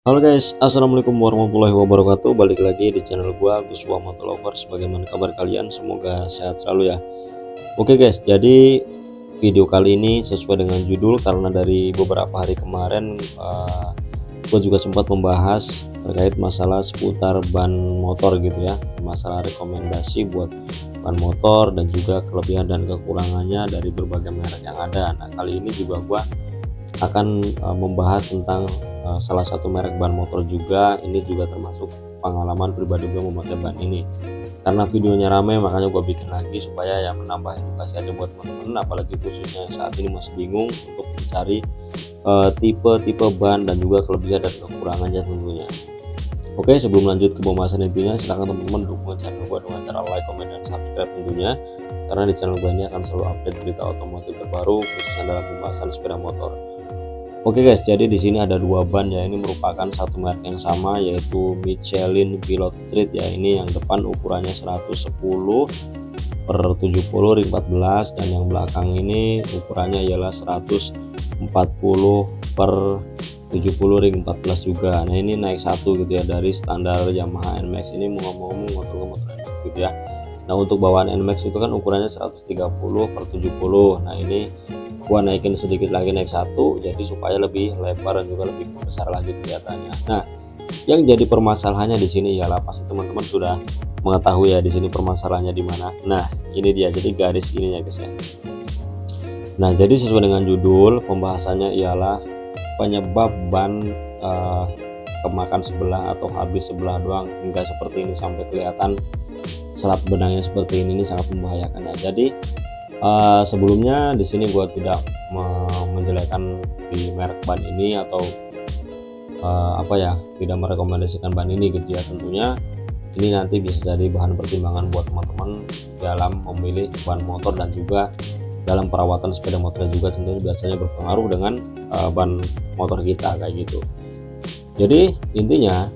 Halo guys, assalamualaikum warahmatullahi wabarakatuh. Balik lagi di channel gua Guswa Motovlovers. Bagaimana kabar kalian? Semoga sehat selalu ya. Oke guys, jadi video kali ini sesuai dengan judul karena dari beberapa hari kemarin gua juga sempat membahas terkait masalah seputar ban motor gitu ya, masalah rekomendasi buat ban motor dan juga kelebihan dan kekurangannya dari berbagai merek yang ada. Nah kali ini juga gua akan membahas tentang salah satu merek ban motor juga. Ini juga termasuk pengalaman pribadi gue memakai ban ini, karena videonya rame makanya gue bikin lagi supaya ya menambah edukasi aja buat teman-teman, apalagi khususnya saat ini masih bingung untuk mencari tipe-tipe ban dan juga kelebihan dan kekurangannya tentunya. Oke, sebelum lanjut ke pembahasan intinya, silahkan teman-teman dukung channel gue dengan cara like, comment, dan subscribe tentunya, karena di channel gue ini akan selalu update berita otomotif terbaru khususnya dalam pembahasan sepeda motor. Oke guys, jadi di sini ada dua ban ya. Ini merupakan satu merek yang sama, yaitu Michelin Pilot Street ya. Ini yang depan ukurannya 110/70 ring 14, dan yang belakang ini ukurannya ialah 140/70 ring 14 juga. Nah ini naik satu gitu ya dari standar Yamaha NMAX. Ini mau ngomong motor NMAX gitu ya. Nah untuk bawaan NMAX itu kan ukurannya 130/70. Nah ini gua naikin sedikit lagi, naik satu, jadi supaya lebih lebar dan juga lebih besar lagi kelihatannya. Nah yang jadi permasalahannya di sini ialah pasti teman-teman sudah mengetahui ya di sini permasalahannya di mana. Nah ini dia, jadi garis ininya guys ya. Nah jadi sesuai dengan judul pembahasannya ialah penyebab ban kemakan sebelah atau habis sebelah doang hingga seperti ini sampai kelihatan selat benangnya seperti ini sangat membahayakan ya. Jadi sebelumnya di sini gua tidak menjelekkan di merek ban ini atau tidak merekomendasikan ban ini gitu ya. Tentunya ini nanti bisa jadi bahan pertimbangan buat teman-teman dalam memilih ban motor dan juga dalam perawatan sepeda motor juga, tentunya biasanya berpengaruh dengan ban motor kita kayak gitu. Jadi intinya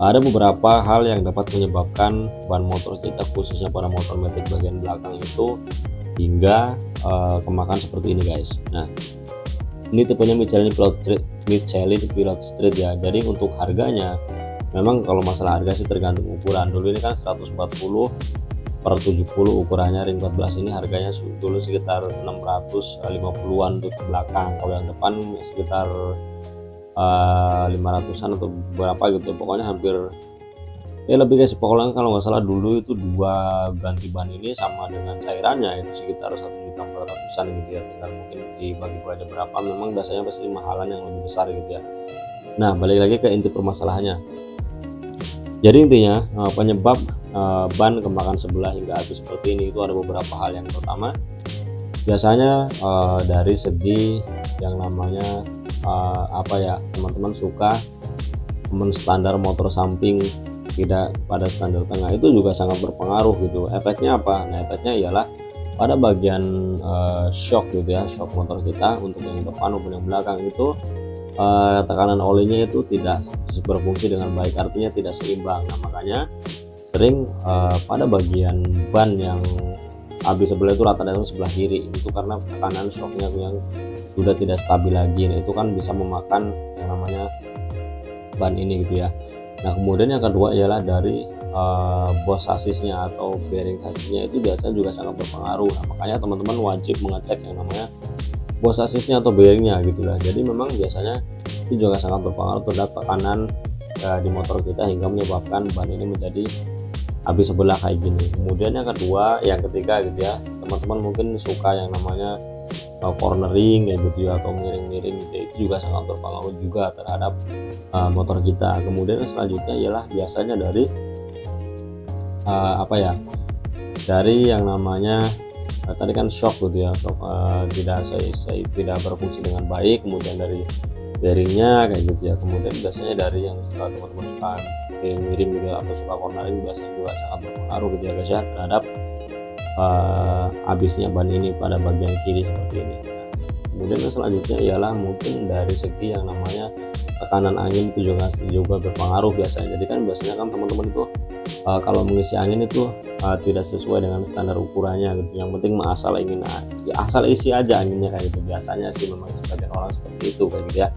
ada beberapa hal yang dapat menyebabkan ban motor kita khususnya pada motor metik bagian belakang itu hingga kemakan seperti ini guys. Nah ini tipenya Michelin Pilot Street ya. Jadi untuk harganya memang kalau masalah harga sih tergantung ukuran. Dulu ini kan 140/70 ukurannya ring 14, ini harganya dulu sekitar 650-an untuk belakang. Kalau yang depan sekitar 500-an atau berapa gitu, pokoknya hampir ya lebih guys. Pokoknya kalau nggak salah dulu itu dua ganti ban ini sama dengan cairannya itu sekitar 1.400-an gitu ya. Tinggal mungkin dibagi aja berapa, memang biasanya pasti mahalan yang lebih besar gitu ya. Nah balik lagi ke inti permasalahannya. Jadi intinya penyebab ban kemakan sebelah hingga habis seperti ini itu ada beberapa hal. Yang pertama biasanya dari segi yang namanya teman-teman suka menstandar motor samping tidak pada standar tengah, itu juga sangat berpengaruh gitu. Efeknya apa? Nah efeknya ialah pada bagian shock gitu ya, shock motor kita untuk yang depan maupun yang belakang itu tekanan olinya itu tidak berfungsi dengan baik, artinya tidak seimbang. Nah makanya sering pada bagian ban yang habis sebelah itu rata-rata sebelah kiri, itu karena tekanan shocknya yang sudah tidak stabil lagi. Nah itu kan bisa memakan yang namanya ban ini gitu ya. Nah kemudian yang kedua ialah dari bos sasisnya atau bearing sasisnya, itu biasanya juga sangat berpengaruh. Nah, makanya teman-teman wajib mengecek yang namanya bos sasisnya atau bearingnya gitu lah. Jadi memang biasanya itu juga sangat berpengaruh terhadap tekanan di motor kita hingga menyebabkan ban ini menjadi habis sebelah kayak gini. Kemudian yang ketiga gitu ya, teman-teman mungkin suka yang namanya cornering kayak gitu ya, atau miring-miring gitu, itu juga sangat berpengaruh juga terhadap motor kita. Kemudian selanjutnya ialah biasanya dari dari yang namanya tadi kan shock gitu ya, shock tidak berfungsi dengan baik. Kemudian dari bearingnya kayak gitu ya. Kemudian biasanya dari yang teman-teman suka miring gitu atau suka cornering, biasanya juga sangat berpengaruh gitu ya guys ya terhadap habisnya ban ini pada bagian kiri seperti ini. Kemudian selanjutnya ialah mungkin dari segi yang namanya tekanan angin itu juga berpengaruh biasanya. Jadi kan biasanya kan teman-teman itu kalau mengisi angin itu tidak sesuai dengan standar ukurannya gitu. Yang penting asal isi aja anginnya kayak gitu. Biasanya sih memang sebagian orang seperti itu kayak gitu ya.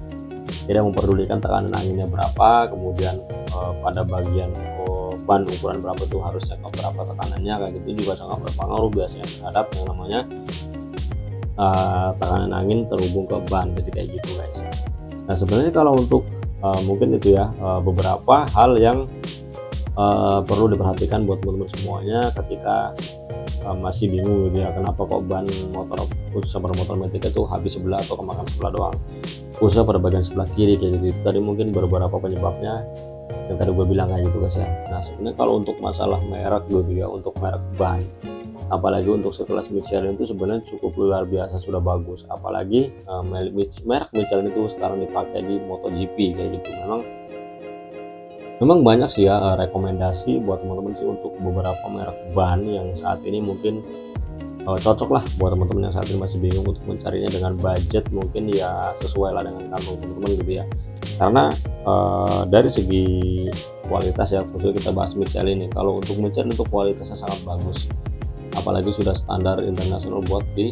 tidak memperdulikan tekanan anginnya berapa, kemudian pada bagian ban ukuran berapa tuh harusnya ke berapa tekanannya, kayak gitu juga sangat berpengaruh biasanya terhadap yang namanya tekanan angin terhubung ke ban. Jadi kayak gitu guys. Nah sebenarnya kalau untuk mungkin itu ya beberapa hal yang perlu diperhatikan buat teman-teman semuanya ketika masih bingung gitu ya, kenapa kok ban motor khususnya pada motor matic itu habis sebelah atau kemakan sebelah doang, khususnya pada bagian sebelah kiri kayak gitu. Itu tadi mungkin beberapa penyebabnya yang tadi gue bilang kayak gitu guys ya. Nah sebenarnya kalau untuk masalah merek gitu ya, untuk merek ban, apalagi untuk sekelas Michelin itu sebenarnya cukup luar biasa, sudah bagus. Apalagi merek Michelin itu sekarang dipakai di MotoGP kayak gitu. Memang banyak sih ya rekomendasi buat teman-teman sih untuk beberapa merek ban yang saat ini mungkin cocok lah buat teman-teman yang saat ini masih bingung untuk mencarinya dengan budget mungkin ya sesuai lah dengan kantong teman-teman gitu ya. Karena dari segi kualitas ya, khususnya kita bahas Michelin nih, kalau untuk Michelin itu kualitasnya sangat bagus, apalagi sudah standar internasional buat di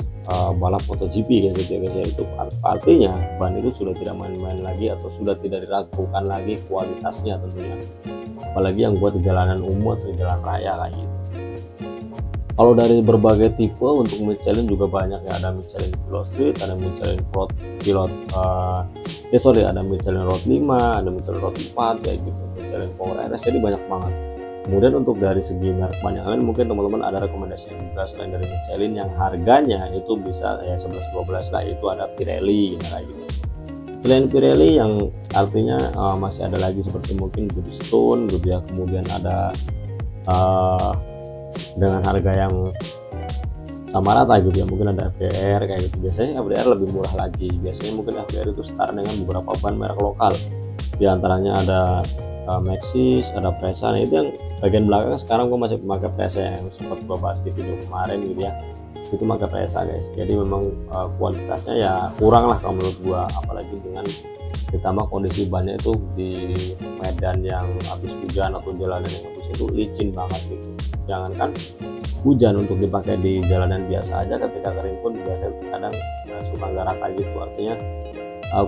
balap MotoGP kayak gitu ya guys ya. Itu artinya ban itu sudah tidak main-main lagi atau sudah tidak diragukan lagi kualitasnya tentunya, apalagi yang buat di jalanan umum atau di jalan raya kayak gitu. Kalau dari berbagai tipe untuk Michelin juga banyak ya, ada Michelin Pilot Street, ada Michelin Road Pilot ada Michelin Road 5, ada Michelin Road 4 kayak gitu, Michelin Power RS, jadi banyak banget. Kemudian untuk dari segi merek banyak lain mungkin teman-teman ada rekomendasi juga selain dari Michelin yang harganya itu bisa ya 11-12 lah, itu ada Pirelli kayak gitu. Selain Pirelli yang artinya masih ada lagi seperti mungkin Bridgestone gitu ya, kemudian ada dengan harga yang sama rata gitu ya, mungkin ada FDR kayak gitu. Biasanya FDR lebih murah lagi, biasanya mungkin FDR itu start dengan beberapa ban merek lokal, di antaranya ada Maxxis, ada Preza. Nah itu yang bagian belakang sekarang gue masih pakai Preza yang sempat gue bahas di video kemarin gitu ya, itu pakai Preza guys. Jadi memang kualitasnya ya kurang lah kalau menurut gue, apalagi dengan ditambah kondisi bannya itu di medan yang habis hujan atau jalanan yang habis itu licin banget gitu. Jangankan hujan, untuk dipakai di jalanan biasa aja ketika kering pun biasanya kadang suka nggak rata gitu, artinya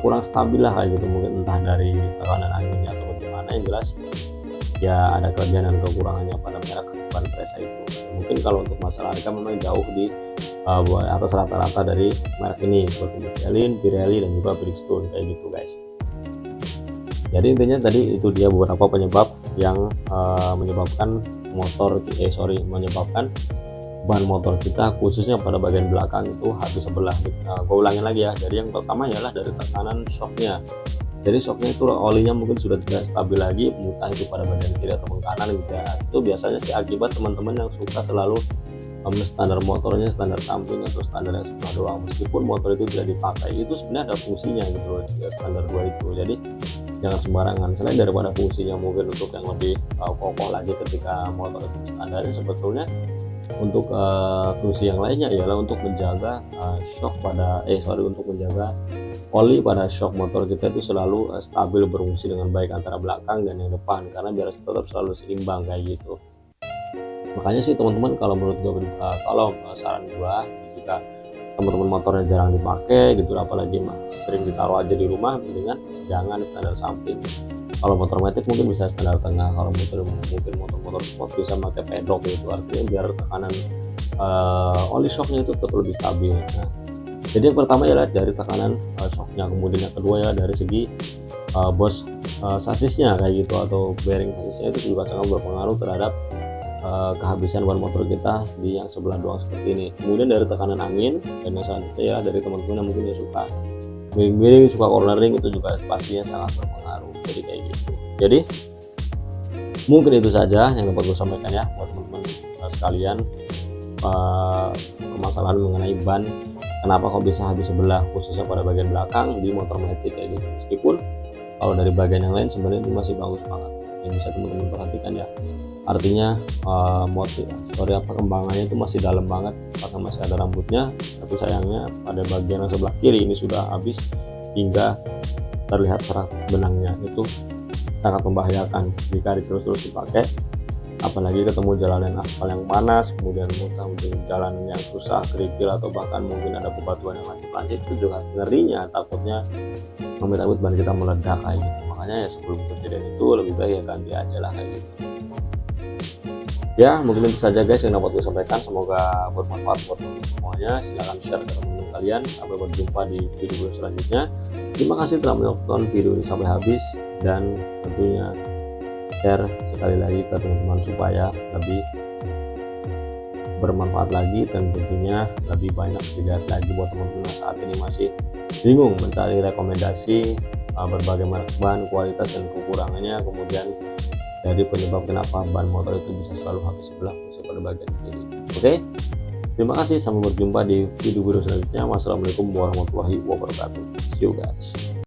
kurang stabil lah kayak gitu, mungkin entah dari tekanan anginnya atau bagaimana. Yang jelas ya ada kelebihan dan kekurangannya pada merek ban Preza itu. Mungkin kalau untuk masalah harga memang jauh di atas rata-rata dari merek ini seperti Michelin, Pirelli dan juga Bridgestone kayak gitu guys. Jadi intinya tadi itu dia beberapa penyebab yang menyebabkan ban motor kita khususnya pada bagian belakang itu habis sebelah. Gue ulangin lagi ya. Jadi yang pertama ialah dari tekanan shocknya. Jadi shocknya itu olinya mungkin sudah tidak stabil lagi, entah itu pada bagian kiri atau kanan gitu ya. Itu biasanya sih akibat teman-teman yang suka selalu standar motornya standar samping atau standar yang sebelah doang, meskipun motor itu tidak dipakai. Itu sebenarnya ada fungsinya gitu loh ya, standar 2 itu. Jadi jangan sembarangan. Selain daripada fungsinya mungkin untuk yang lebih kokoh lagi ketika motor itu standarnya, sebetulnya untuk fungsi yang lainnya ialah untuk menjaga untuk menjaga oli pada shock motor kita itu selalu stabil, berfungsi dengan baik antara belakang dan yang depan, karena biar tetap selalu seimbang kayak gitu. Makanya sih teman-teman, kalau menurut gue saran gue, jika teman-teman motornya jarang dipakai gitu, apalagi sering ditaruh aja di rumah, mendingan jangan standar samping. Kalau motor matic mungkin bisa standar tengah, kalau mungkin motor sport bisa pakai pedok gitu, artinya biar tekanan oli shocknya itu tetap lebih stabil. Nah, jadi yang pertama adalah dari tekanan shocknya, kemudian yang kedua ya dari segi sasisnya kayak gitu, atau bearing sasisnya itu juga sangat berpengaruh terhadap kehabisan ban motor kita di yang sebelah doang seperti ini. Kemudian dari tekanan angin, dan yang selanjutnya ya dari teman-teman yang mungkin yang suka miring-miring, suka cornering, itu juga pastinya sangat berpengaruh. Jadi kayak gitu. Jadi mungkin itu saja yang dapat gue sampaikan ya buat teman-teman sekalian, permasalahan mengenai ban, kenapa kok bisa habis sebelah khususnya pada bagian belakang di motor matic kayak gitu. Meskipun kalau dari bagian yang lain sebenarnya itu masih bagus banget, yang bisa teman-teman perhatikan ya. Artinya kembangannya itu masih dalam banget, karena masih ada rambutnya, tapi sayangnya pada bagian yang sebelah kiri ini sudah habis hingga terlihat serat benangnya. Itu sangat membahayakan jika terus dipakai apalagi ketemu jalan yang aspal yang panas, kemudian mungkin jalan yang susah, kerikil, atau bahkan mungkin ada bebatuan yang lancip-lancip, itu juga ngerinya, takutnya amit-amit ban kita meledak kayak gitu. Makanya ya sebelum kejadian itu lebih baik ya ganti aja lah kayak gitu. Ya mungkin itu saja guys yang dapat gue sampaikan, semoga bermanfaat buat teman semuanya. Silahkan share ke teman-teman kalian. Sampai berjumpa di video selanjutnya. Terima kasih telah menonton video ini sampai habis, dan tentunya share sekali lagi ke teman-teman supaya lebih bermanfaat lagi, dan tentunya lebih banyak dilihat lagi buat teman-teman saat ini masih bingung mencari rekomendasi berbagai merek ban, kualitas dan kekurangannya, kemudian jadi penyebab kenapa ban motor itu bisa selalu habis belah fungsi pada bagian kiri. Oke, terima kasih, sampai berjumpa di video selanjutnya. Wassalamualaikum warahmatullahi wabarakatuh. See you guys.